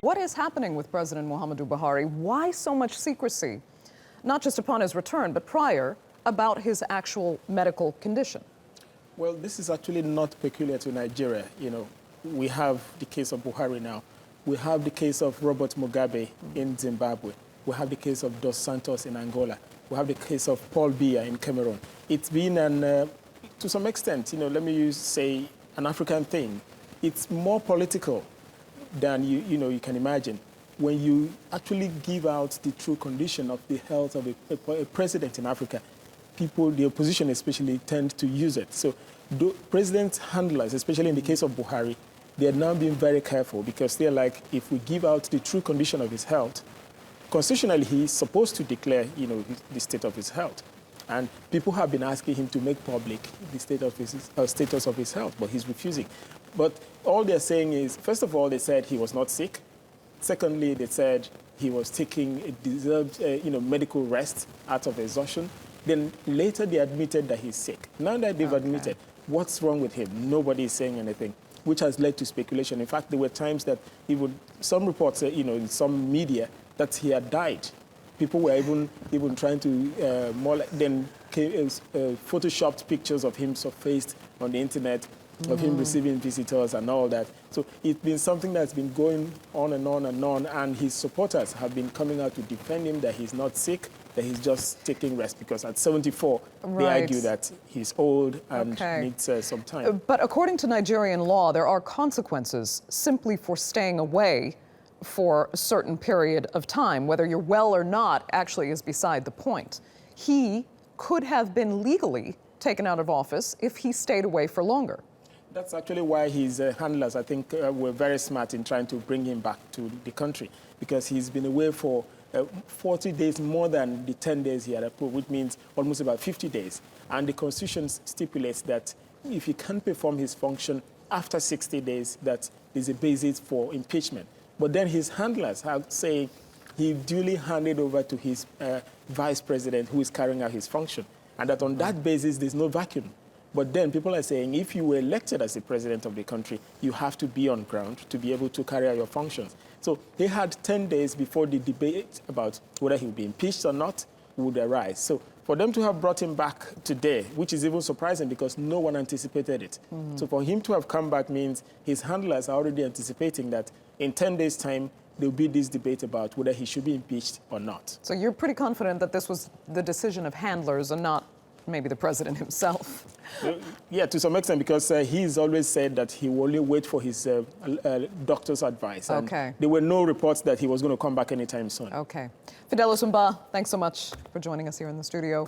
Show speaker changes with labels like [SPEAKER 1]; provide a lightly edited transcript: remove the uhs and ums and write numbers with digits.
[SPEAKER 1] What is happening with President Muhammadu Buhari? Why so much secrecy? Not just upon his return, but prior, about his actual medical condition.
[SPEAKER 2] Well, this is actually not peculiar to Nigeria. You know, we have the case of Buhari now. We have the case of Robert Mugabe in Zimbabwe. We have the case of Dos Santos in Angola. We have the case of Paul Biya in Cameroon. It's been to some extent, let me say an African thing. It's more political than you can imagine. When you actually give out the true condition of the health of a president in Africa, people, the opposition especially, tend to use it. So the president's handlers, especially in the case of Buhari, they're now being very careful because they're like, if we give out the true condition of his health, constitutionally he's supposed to declare, the state of his health. And people have been asking him to make public the status of his health, but he's refusing. But all they're saying is, first of all, they said he was not sick. Secondly, they said he was taking a deserved, medical rest out of exhaustion. Then later they admitted that he's sick. Now that they've admitted, what's wrong with him? Nobody is saying anything, which has led to speculation. In fact, there were times that some reports, in some media, that he had died. People were even trying to photoshopped pictures of him surfaced on the internet, of him receiving visitors and all that. So it's been something that's been going on and on and on, and his supporters have been coming out to defend him that he's not sick, that he's just taking rest, because at 74, they argue that he's old and needs some time.
[SPEAKER 1] But according to Nigerian law, there are consequences simply for staying away for a certain period of time. Whether you're well or not actually is beside the point. He could have been legally taken out of office if he stayed away for longer.
[SPEAKER 2] That's actually why his handlers, I think, were very smart in trying to bring him back to the country, because he's been away for 40 days more than the 10 days he had approved, which means almost about 50 days. And the Constitution stipulates that if he can't perform his function after 60 days, that is a basis for impeachment. But then his handlers say he duly handed over to his vice president who is carrying out his function, and that on that basis there's no vacuum. But then people are saying if you were elected as the president of the country, you have to be on ground to be able to carry out your functions. So he had 10 days before the debate about whether he would be impeached or not would arise. So for them to have brought him back today, which is even surprising because no one anticipated it. So for him to have come back means his handlers are already anticipating that in 10 days' time, there'll be this debate about whether he should be impeached or not.
[SPEAKER 1] So you're pretty confident that this was the decision of handlers and not maybe the president himself?
[SPEAKER 2] Yeah, to some extent, because he's always said that he will only wait for his doctor's advice. And there were no reports that he was going to come back anytime soon.
[SPEAKER 1] Okay. Fidelis Mbah, thanks so much for joining us here in the studio.